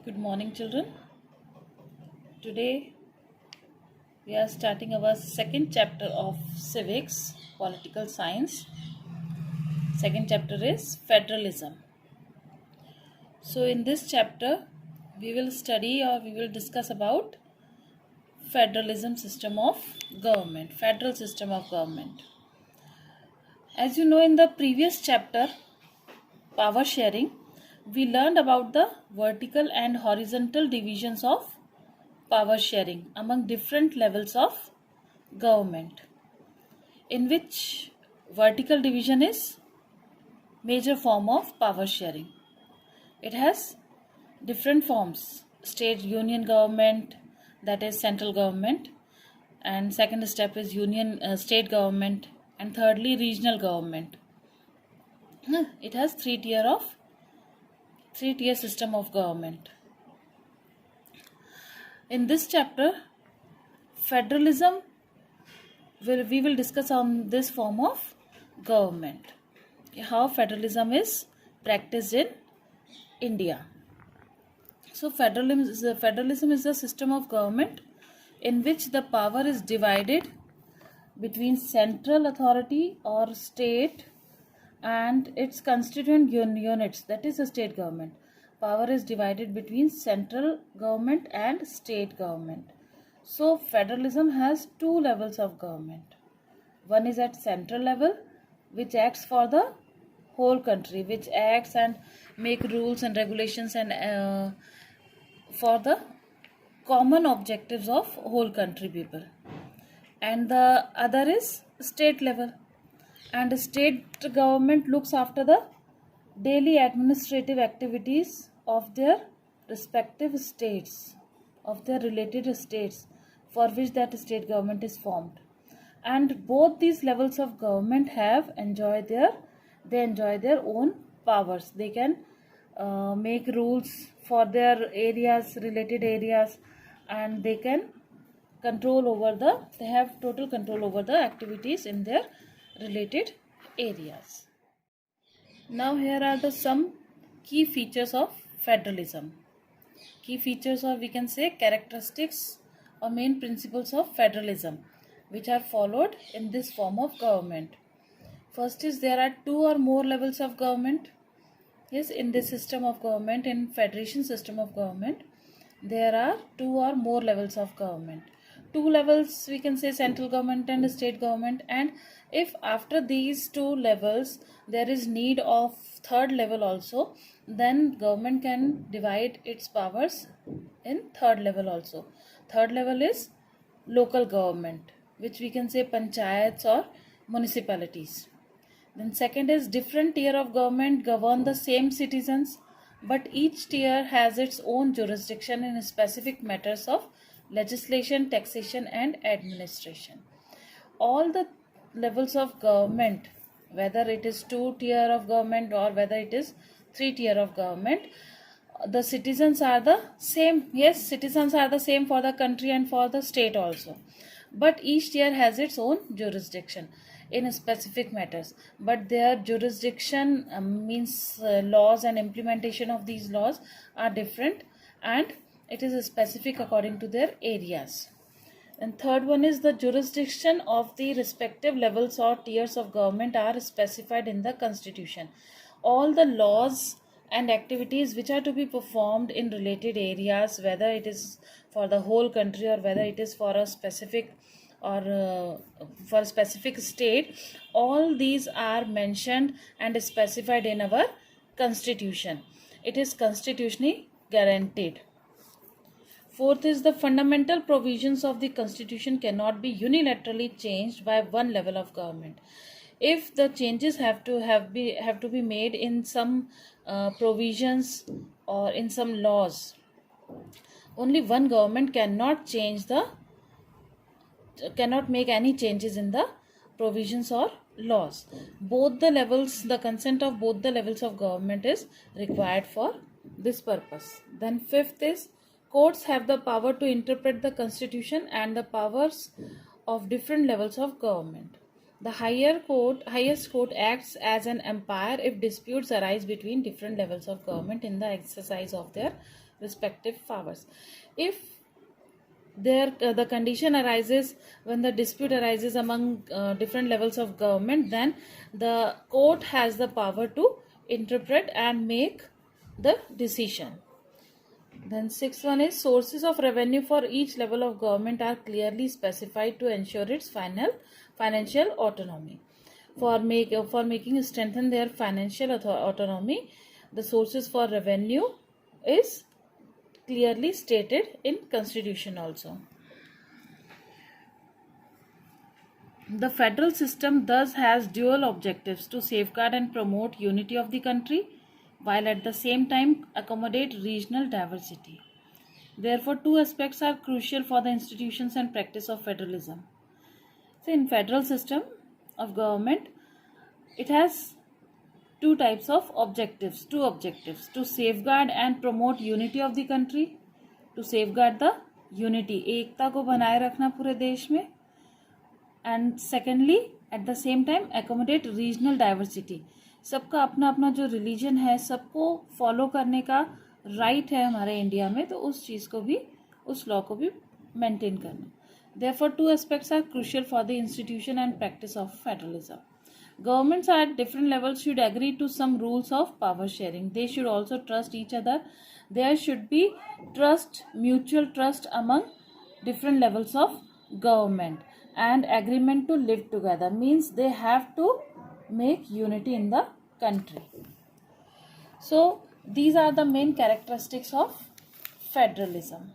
Good morning, children. Today we are starting our second chapter of civics, political science. Second chapter is federalism. So in this chapter we will study or we will discuss about federal system of government. As you know, in the previous chapter, power sharing, we learned about the vertical and horizontal divisions of power sharing among different levels of government, in which vertical division is major form of power sharing. It has different forms: state union government, that is central government, and second step is state government, and thirdly regional government. It has three tier system of government. In this chapter, federalism, we will discuss on this form of government, how federalism is practiced in India. So federalism is a system of government in which the power is divided between central authority or state and its constituent units, that is the state government. Power is divided between central government and state government. So federalism has two levels of government. One is at central level, which acts for the whole country, which acts and make rules and regulations and for the common objectives of whole country people. And the other is state level, and the state government looks after the daily administrative activities of their respective states, of their related states for which that state government is formed. And both these levels of government enjoy their own powers. They can make rules for their related areas, and they have total control over the activities in their related areas. Now here are some key features of federalism. Key features, or we can say characteristics or main principles of federalism, which are followed in this form of government. First is there are two or more levels of government. Yes, in this system of government, in federation system of government, there are two or more levels of government. Two levels, we can say central government and state government, and if after these two levels there is need of third level also, then government can divide its powers in third level also. Third level is local government, which we can say panchayats or municipalities. Then second is different tier of government govern the same citizens, but each tier has its own jurisdiction in specific matters of legislation, taxation and administration. All the levels of government, whether it is two tier of government or whether it is three tier of government, the citizens are the same. Yes, citizens are the same for the country and for the state also, but each tier has its own jurisdiction in specific matters, but their jurisdiction means laws and implementation of these laws are different, and it is specific according to their areas. And third one is the jurisdiction of the respective levels or tiers of government are specified in the constitution. All the laws and activities which are to be performed in related areas, whether it is for the whole country or whether it is for a specific or for a specific state, all these are mentioned and specified in our constitution. It is constitutionally guaranteed. Fourth is the fundamental provisions of the constitution cannot be unilaterally changed by one level of government. If the changes have to be made in some provisions or in some laws, only one government cannot make any changes in the provisions or laws. The consent of both the levels of government is required for this purpose. Then fifth is courts have the power to interpret the constitution and the powers of different levels of government. The highest court acts as an umpire if disputes arise between different levels of government in the exercise of their respective powers. If the condition arises when the dispute arises among different levels of government, then the court has the power to interpret and make the decision. Then sixth one is sources of revenue for each level of government are clearly specified to ensure its financial autonomy. For making strengthen their financial autonomy, the sources for revenue is clearly stated in Constitution also. The federal system thus has dual objectives: to safeguard and promote unity of the country, while at the same time accommodate regional diversity. Therefore, two aspects are crucial for the institutions and practice of federalism. So, in federal system of government, it has two objectives: to safeguard and promote unity of the country, to safeguard the unity, एकता को बनाए रखना पूरे देश में, and secondly at the same time accommodate regional diversity. सबका अपना अपना जो रिलीजन है सबको फॉलो करने का राइट है हमारे इंडिया में, तो उस चीज़ को भी, उस लॉ को भी मेंटेन करना. Therefore, two aspects are crucial for the institution and practice of federalism. Governments at different levels should agree to some rules of power sharing. They should also trust each other. There should be mutual trust among different levels of government, and agreement to live together, means they have to make unity in the country. So these are the main characteristics of federalism.